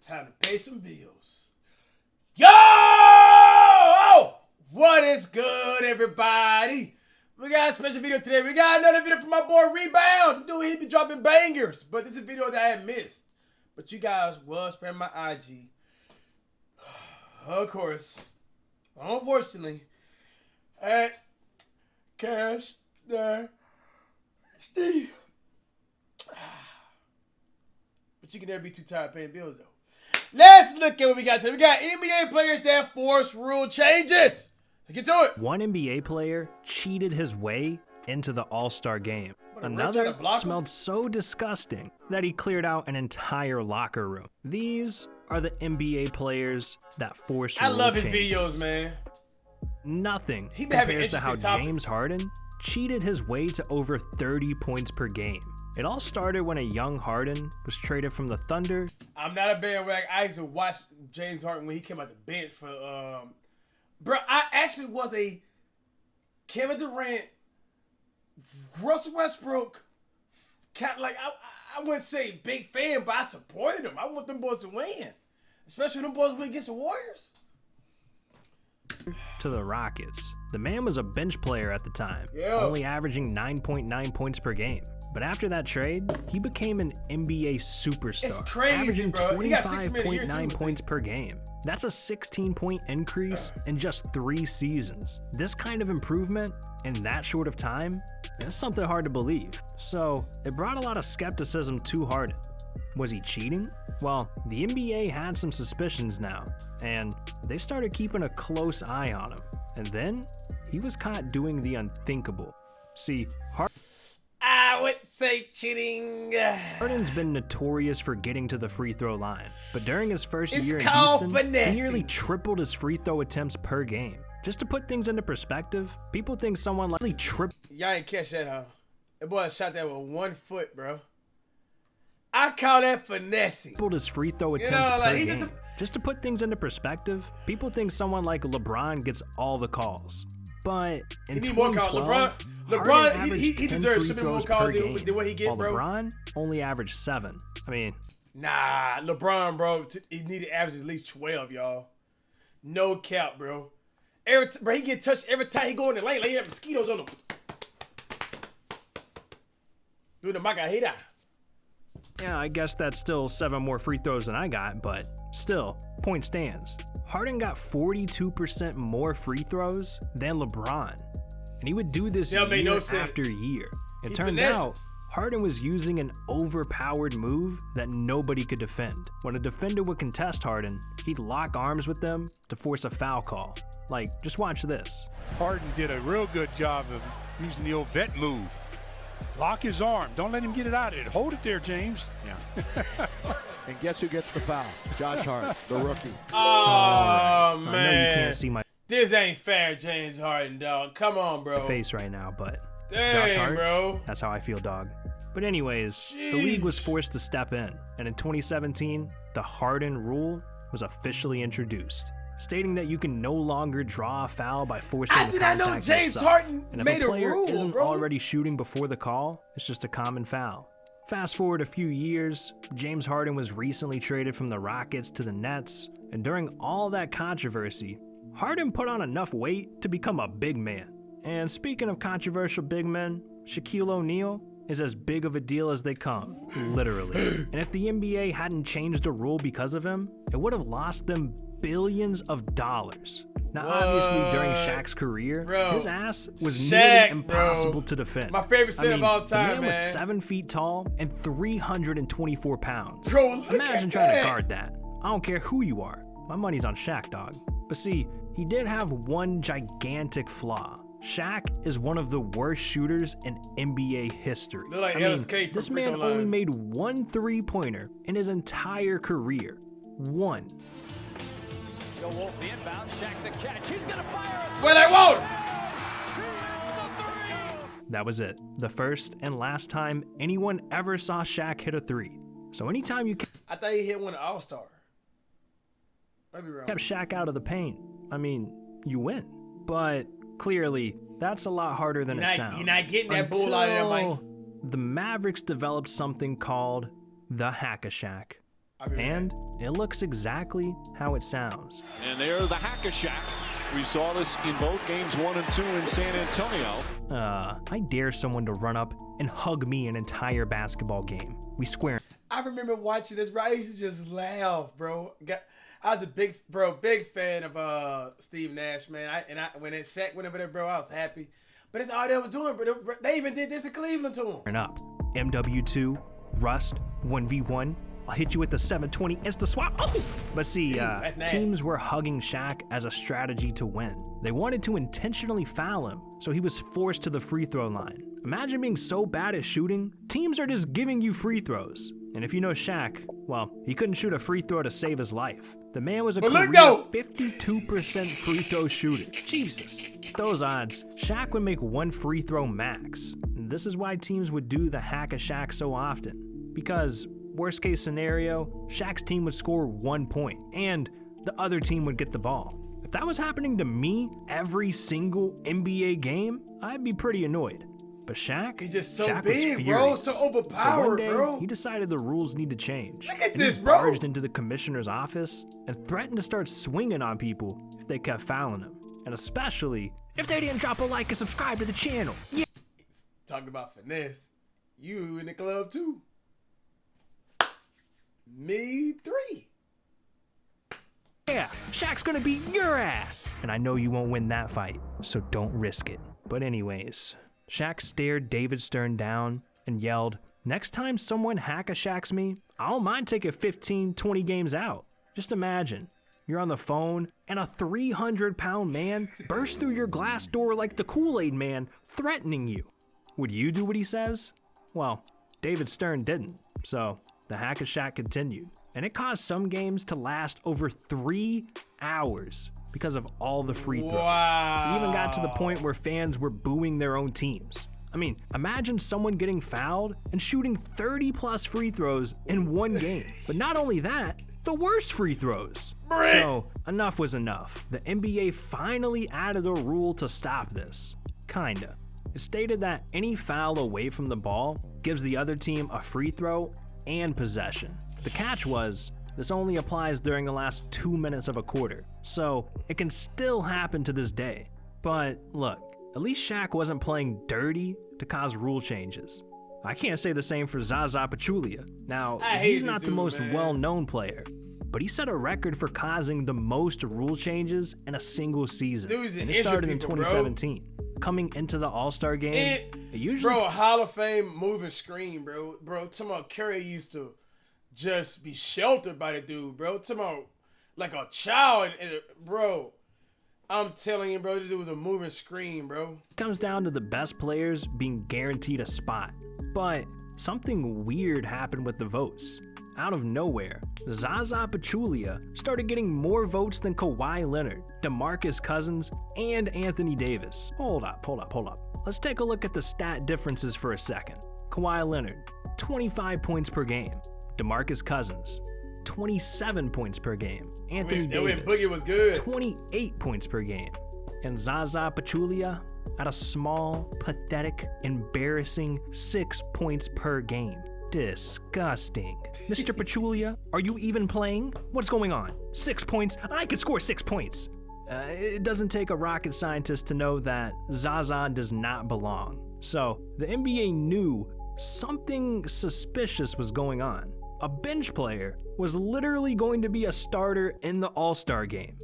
Time to pay some bills. Yo! Oh! What is good, everybody? We got a special video today. We got another video from my boy Rebound. The dude, he be dropping bangers. But this is a video that I had missed. But you guys was spamming my IG. Of course. Unfortunately. At Cash there. Steve. But you can never be too tired paying bills, though. Let's look at what we got today. We got NBA players that force rule changes. Let's get to it. One NBA player cheated his way into the All-Star game. Another smelled so disgusting that he cleared out an entire locker room. These are the NBA players that force rule changes. I love his videos, man. Nothing compares to how James Harden cheated his way to over 30 points per game. It all started when a young Harden was traded from the Thunder. I'm not a bandwagon. I used to watch James Harden when he came out the bench for bro, I actually was a Kevin Durant, Russell Westbrook, I wouldn't say big fan, but I supported them. I want them boys to win. Especially when them boys win against the Warriors. To the Rockets. The man was a bench player at the time, only averaging 9.9 points per game. But after that trade, he became an NBA superstar, it's crazy, averaging bro. 25.9 points per game. That's a 16-point increase in just 3 seasons. This kind of improvement in that short of time is something hard to believe. So it brought a lot of skepticism to Harden. Was he cheating? Well, the NBA had some suspicions now, and they started keeping a close eye on him. And then he was caught doing the unthinkable. See, I would say cheating. Harden's been notorious for getting to the free throw line, but during his first year in Houston, he nearly tripled his free throw attempts per game. Just to put things into perspective, people think someone like Y'all ain't catch that, huh? That boy shot that with 1 foot, bro. I call that finessing. Tripled his free throw attempts per game. Just to put things into perspective, people think someone like LeBron gets all the calls. But in 2012, LeBron, he deserves so many more calls than what he gets, bro. LeBron only averaged 7. I mean, nah, LeBron, bro, he needed to average at least 12, y'all. No cap, bro. Bro, he get touched every time he go in the lane like he have mosquitoes on him. Dude, the mic, I hate that. Yeah, I guess that's still 7 more free throws than I got, but still, point stands. Harden got 42% more free throws than LeBron, and he would do this year after year. It turned out Harden was using an overpowered move that nobody could defend. When a defender would contest Harden, he'd lock arms with them to force a foul call. Like, just watch this. Harden did a real good job of using the old vet move. Lock his arm. Don't let him get it out of it. Hold it there, James. Yeah. And guess who gets the foul? Josh Harden, the rookie. Oh, man. I know you can't see my this ain't fair, James Harden, dog. Come on, bro. Face right now, but dang, Josh Hart, bro. That's how I feel, dog. But anyways, the league was forced to step in, and in 2017, the Harden Rule was officially introduced, stating that you can no longer draw a foul by forcing I did not know James Harden made a rule, bro. And if a player isn't already shooting before the call, it's just a common foul. Fast forward a few years, James Harden was recently traded from the Rockets to the Nets, and during all that controversy, Harden put on enough weight to become a big man. And speaking of controversial big men, Shaquille O'Neal is as big of a deal as they come, literally. And if the NBA hadn't changed the rule because of him, it would have lost them billions of dollars. Now, obviously, during Shaq's career, his ass was nearly impossible to defend. My favorite center of all time, the man was 7 feet tall and 324 pounds. Bro, imagine trying to guard that. I don't care who you are. My money's on Shaq, dog. But see, he did have one gigantic flaw. Shaq is one of the worst shooters in NBA history. This man only made 1 3-pointer in his entire career. 1. Well, I won't. That was it. The first and last time anyone ever saw Shaq hit a 3. So anytime you I thought he hit one All-Star. Might be wrong. Kept Shaq out of the paint, I mean, you win. But clearly, that's a lot harder than it sounds. You're not getting that bull out of there, Mike. The Mavericks developed something called the Hack-a-Shaq. And it looks exactly how it sounds. And there the Hack-a-Shaq. We saw this in both games 1 and 2 in San Antonio. I dare someone to run up and hug me an entire basketball game. We square. I remember watching this, bro. I used to just laugh, bro. I was a big fan of Steve Nash, man. When that Shaq went over there, bro, I was happy. But it's all they was doing, bro. They even did this in Cleveland to him. Up. MW2, Rust, 1v1. I'll hit you with the 720 insta swap. Oh! But see, teams were hugging Shaq as a strategy to win. They wanted to intentionally foul him, so he was forced to the free throw line. Imagine being so bad at shooting, teams are just giving you free throws. And if you know Shaq, well, he couldn't shoot a free throw to save his life. The man was a career 52% free throw shooter. Jesus. Those odds, Shaq would make one free throw max. And this is why teams would do the Hack-a-Shaq so often. Because worst case scenario, Shaq's team would score 1 point, and the other team would get the ball. If that was happening to me every single NBA game, I'd be pretty annoyed. But Shaq, he's just so Shaq big, was bro, so overpowered, so one day, bro. He decided the rules need to change. Look at and this, he bro. barged into the commissioner's office and threatened to start swinging on people if they kept fouling him, and especially if they didn't drop a like and subscribe to the channel. Yeah. Talking about finesse, you in the club too. Me 3. Yeah, Shaq's gonna beat your ass. And I know you won't win that fight, so don't risk it. But anyways, Shaq stared David Stern down and yelled, "Next time someone Hack-a-Shaqs me, I don't mind taking 15, 20 games out." Just imagine, you're on the phone and a 300-pound man bursts through your glass door like the Kool-Aid man, threatening you. Would you do what he says? Well, David Stern didn't, so the Hack-a-Shaq continued, and it caused some games to last over 3 hours because of all the free throws. Wow. It even got to the point where fans were booing their own teams. I mean, imagine someone getting fouled and shooting 30+ free throws in one game. But not only that, the worst free throws. So enough was enough. The NBA finally added a rule to stop this. Kinda. It stated that any foul away from the ball gives the other team a free throw and possession. The catch was, this only applies during the last 2 minutes of a quarter, so it can still happen to this day. But look, at least Shaq wasn't playing dirty to cause rule changes. I can't say the same for Zaza Pachulia. Now, he's not the most well-known player, but he set a record for causing the most rule changes in a single season, and it started in 2017. Coming into the All-Star game, it usually... Bro, a Hall of Fame moving screen, bro. Bro, talking about Curry used to just be sheltered by the dude, bro. Talking about like a child. Bro, I'm telling you, bro, this was a moving screen, bro. It comes down to the best players being guaranteed a spot. But something weird happened with the votes. Out of nowhere, Zaza Pachulia started getting more votes than Kawhi Leonard, DeMarcus Cousins, and Anthony Davis. Hold up. Let's take a look at the stat differences for a second. Kawhi Leonard, 25 points per game. DeMarcus Cousins, 27 points per game. Anthony Davis, Boogie was good. 28 points per game. And Zaza Pachulia at a small, pathetic, embarrassing 6 points per game. Disgusting. Mr. Pachulia, are you even playing? What's going on? 6 points? I could score 6 points. It doesn't take a rocket scientist to know that Zaza does not belong. So the NBA knew something suspicious was going on. A bench player was literally going to be a starter in the All-Star game.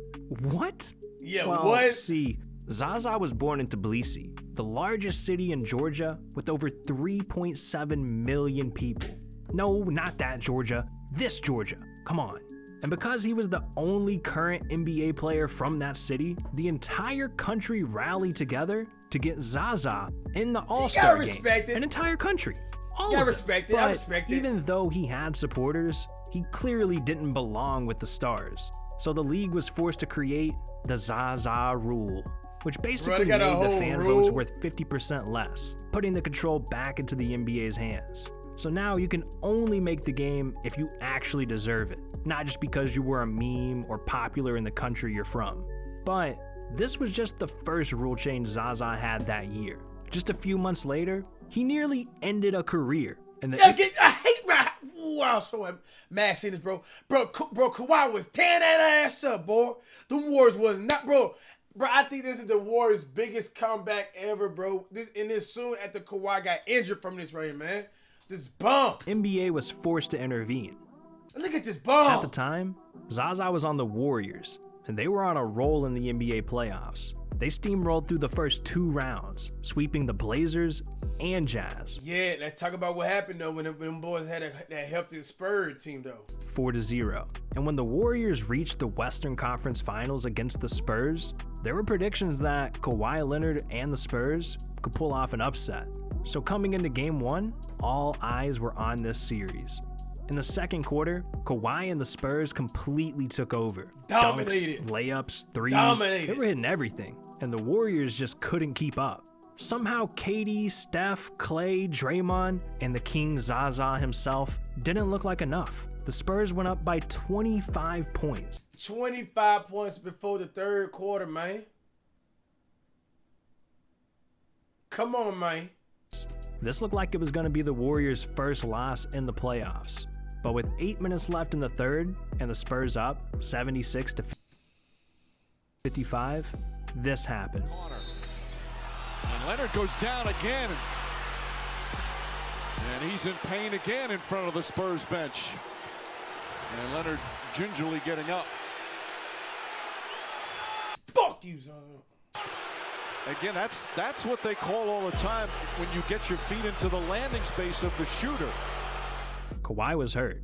What? Yeah, well, what? See, Zaza was born in Tbilisi, the largest city in Georgia with over 3.7 million people. No, not that Georgia, this Georgia. Come on. And because he was the only current NBA player from that city, the entire country rallied together to get Zaza in the All-Star game. Respect it. An entire country. All I of respect it. it. I But respect it. even though he had supporters, he clearly didn't belong with the stars. So the league was forced to create the Zaza Rule, which basically made the fan votes worth 50% less, putting the control back into the NBA's hands. So now you can only make the game if you actually deserve it, not just because you were a meme or popular in the country you're from. But this was just the first rule change Zaza had that year. Just a few months later, he nearly ended a career. And Ooh, I was so mad seeing this, bro. Bro, Kawhi was tearing that ass up, boy. The Warriors was not, bro. Bro, I think this is the Warriors' biggest comeback ever, bro. This soon after Kawhi got injured from this right, man. This bum. NBA was forced to intervene. Look at this bum. At the time, Zaza was on the Warriors, and they were on a roll in the NBA playoffs. They steamrolled through the first 2 rounds, sweeping the Blazers and Jazz. Yeah, let's talk about what happened, though, when them boys had that healthy Spurs team, though. 4-0. And when the Warriors reached the Western Conference Finals against the Spurs, there were predictions that Kawhi Leonard and the Spurs could pull off an upset. So coming into Game 1, all eyes were on this series. In the second quarter, Kawhi and the Spurs completely took over. Dominated. Dunks, layups, threes. Dominated. They were hitting everything, and the Warriors just couldn't keep up. Somehow KD, Steph, Clay, Draymond, and the King Zaza himself didn't look like enough. The Spurs went up by 25 points. 25 points before the third quarter, man. Come on, man. This looked like it was going to be the Warriors' first loss in the playoffs. But with 8 minutes left in the third and the Spurs up 76-55, this happened. And Leonard goes down again. And he's in pain again in front of the Spurs bench. And Leonard gingerly getting up. Fuck you, Zaza. Again, that's what they call all the time when you get your feet into the landing space of the shooter. Kawhi was hurt.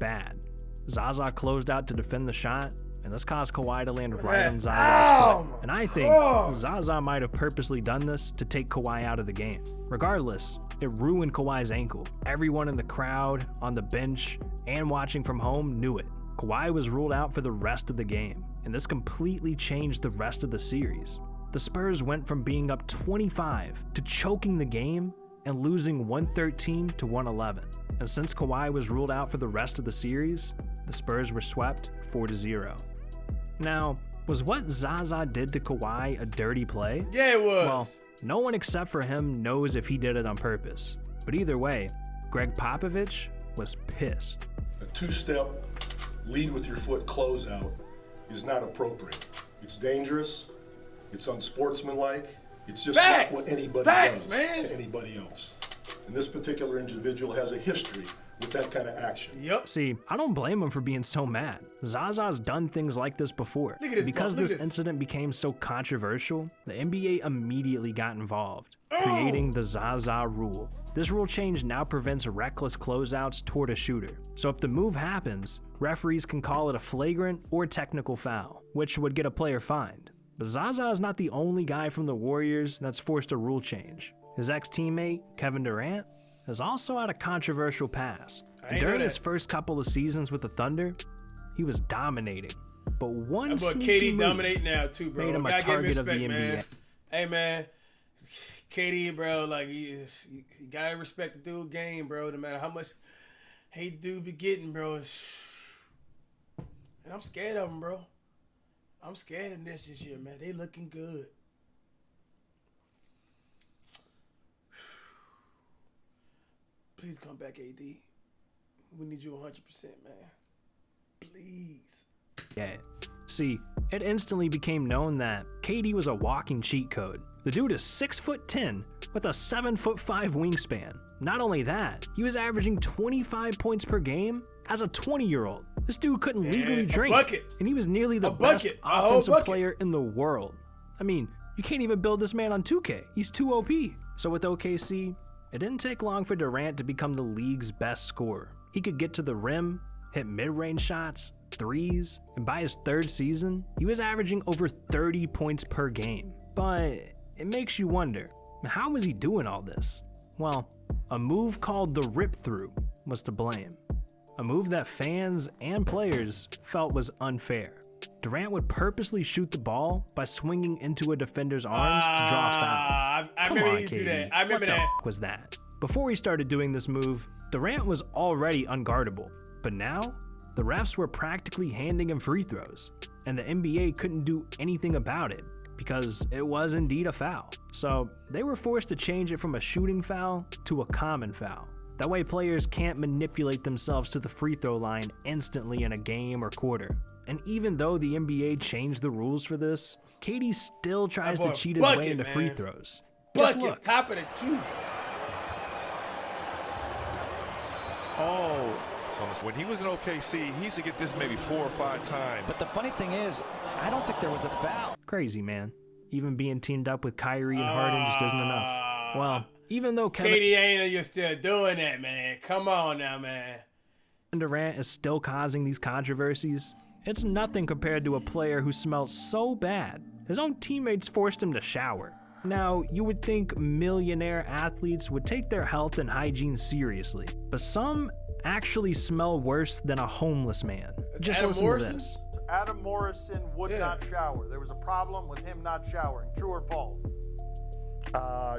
Bad. Zaza closed out to defend the shot, and this caused Kawhi to land right on Zaza's foot. And I think Zaza might have purposely done this to take Kawhi out of the game. Regardless, it ruined Kawhi's ankle. Everyone in the crowd, on the bench, and watching from home knew it. Kawhi was ruled out for the rest of the game, and this completely changed the rest of the series. The Spurs went from being up 25 to choking the game and losing 113 to 111. And since Kawhi was ruled out for the rest of the series, the Spurs were swept 4-0. Now, was what Zaza did to Kawhi a dirty play? Yeah, it was. Well, no one except for him knows if he did it on purpose. But either way, Greg Popovich was pissed. A 2-step lead with your foot closeout is not appropriate. It's dangerous. It's unsportsmanlike. It's just not what anybody does to anybody else. And this particular individual has a history with that kind of action. Yep. See, I don't blame him for being so mad. Zaza's done things like this before. Because this incident became so controversial, the NBA immediately got involved, creating the Zaza Rule. This rule change now prevents reckless closeouts toward a shooter. So if the move happens, referees can call it a flagrant or technical foul, which would get a player fined. But Zaza is not the only guy from the Warriors that's forced a rule change. His ex-teammate, Kevin Durant, has also had a controversial past. During his first couple of seasons with the Thunder, he was dominating. But one sneaky move dominate now too, bro. made him a target of the NBA. Man. Hey, man. KD, bro, like, you gotta respect the dude game, bro, no matter how much hate the dude be getting, bro. And I'm scared of him, bro. I'm scared of this year, man. They looking good. Please come back, AD. We need you 100%, man. Please. Yeah. See, it instantly became known that KD was a walking cheat code. The dude is 6'10" with a 7'5" wingspan. Not only that, he was averaging 25 points per game as a 20-year-old. This dude couldn't legally drink, and he was nearly the best offensive player in the world. I mean, you can't even build this man on 2K. He's too OP. So with OKC, it didn't take long for Durant to become the league's best scorer. He could get to the rim, hit mid-range shots, threes, and by his third season, he was averaging over 30 points per game. But it makes you wonder, how was he doing all this? Well, a move called the rip-through was to blame. A move that fans and players felt was unfair. Durant would purposely shoot the ball by swinging into a defender's arms to draw a foul. I remember he did that. I remember that. What was that? Before he started doing this move, Durant was already unguardable. But now, the refs were practically handing him free throws, and the NBA couldn't do anything about it because it was indeed a foul. So they were forced to change it from a shooting foul to a common foul. That way players can't manipulate themselves to the free throw line instantly in a game or quarter. And even though the NBA changed the rules for this, KD still tries to cheat his way into free throws. Just look. Top of the key. Oh. So when he was in OKC, he used to get this maybe 4 or 5 times. But the funny thing is, I don't think there was a foul. Crazy, man. Even being teamed up with Kyrie and Harden just isn't enough. Well, even though KD ain't, you're still doing that, man. Come on now, man. Durant is still causing these controversies. It's nothing compared to a player who smelled so bad, his own teammates forced him to shower. Now, you would think millionaire athletes would take their health and hygiene seriously, but some actually smell worse than a homeless man. Just listen to this. Adam Morrison would not shower. There was a problem with him not showering. True or false?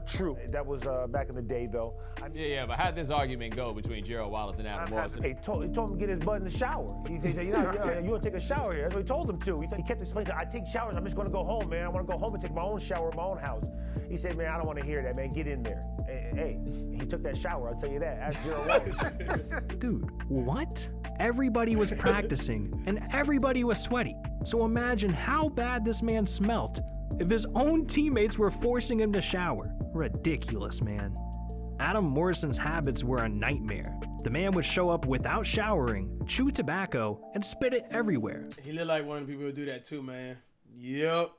True. That was back in the day, though. But how did this argument go between Gerald Wallace and Adam Morrison? He told him to get his butt in the shower. He said, you don't take a shower here. That's what he told him to. He said, he kept explaining, I take showers. I'm just going to go home, man. I want to go home and take my own shower in my own house. He said, man, I don't want to hear that, man. Get in there. Hey, he took that shower. I'll tell you that. That's Gerald Wallace. Dude, what? Everybody was practicing, and everybody was sweaty. So imagine how bad this man smelt if his own teammates were forcing him to shower. Ridiculous, man. Adam Morrison's habits were a nightmare. The man would show up without showering, chew tobacco, and spit it everywhere. He looked like one of the people who do that too, man. Yep.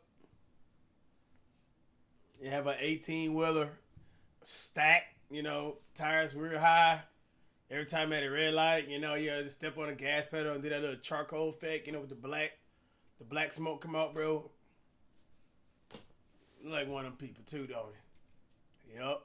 You have an 18-wheeler stack, tires real high. Every time at a red light, you just step on the gas pedal and do that little charcoal effect, with the black smoke come out, bro. Like one of them people too, don't he? Yep.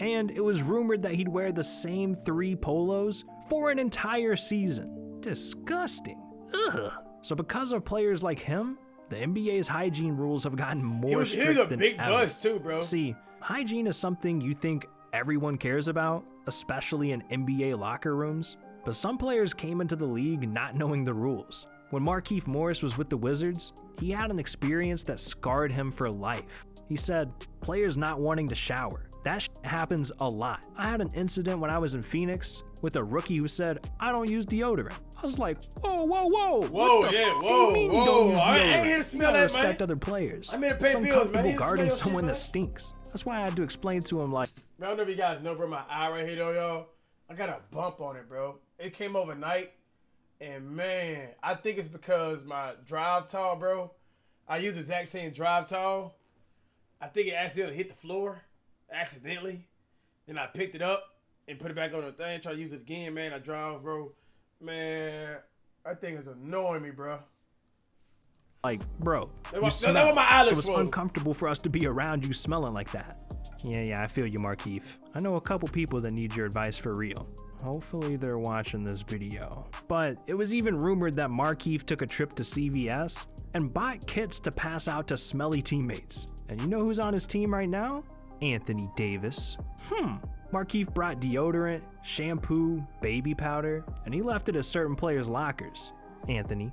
And it was rumored that he'd wear the same 3 polos for an entire season. Disgusting. Ugh. So because of players like him, the NBA's hygiene rules have gotten more strict than ever. He was a big buzz too, bro. See, hygiene is something you think everyone cares about, especially in NBA locker rooms. But some players came into the league not knowing the rules. When Markieff Morris was with the Wizards, he had an experience that scarred him for life. He said, players not wanting to shower. That happens a lot. I had an incident when I was in Phoenix with a rookie who said, I don't use deodorant. I was like, whoa. I ain't here to smell that, respect man. other players. I'm here to pay it's bills, man. uncomfortable guarding someone that stinks. That's why I had to explain to him, like, I don't know if you guys know, bro, my eye right here, though, y'all. I got a bump on it, bro. It came overnight, and man, I think it's because my drive towel, bro. I use the exact same drive towel. I think it accidentally hit the floor, accidentally. Then I picked it up and put it back on the thing, try to use it again, man. I drive, bro. Man, that thing is annoying me, bro. Like, bro, you smell, so it's uncomfortable for us to be around you smelling like that. Yeah, I feel you, Markieff. I know a couple people that need your advice for real. Hopefully they're watching this video. But it was even rumored that Markieff took a trip to CVS and bought kits to pass out to smelly teammates. And you know who's on his team right now? Anthony Davis. Markieff brought deodorant, shampoo, baby powder, and he left it at certain players' lockers. Anthony,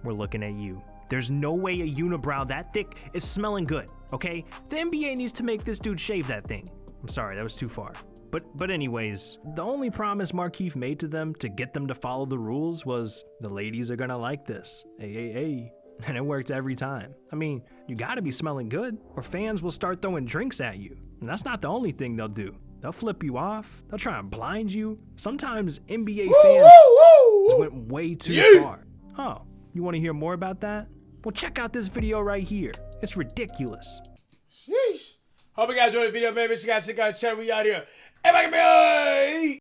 we're looking at you. There's no way a unibrow that thick is smelling good, okay? The NBA needs to make this dude shave that thing. I'm sorry, that was too far. But anyways, the only promise Markieff made to them to get them to follow the rules was the ladies are gonna like this. Hey. And it worked every time. I mean, you gotta be smelling good or fans will start throwing drinks at you. And that's not the only thing they'll do. They'll flip you off. They'll try and blind you. Sometimes NBA fans went way too far. Oh, you wanna hear more about that? Well, check out this video right here. It's ridiculous. Sheesh. Hope you guys enjoyed the video, man. Make sure you guys check out the channel. We out here. Everybody,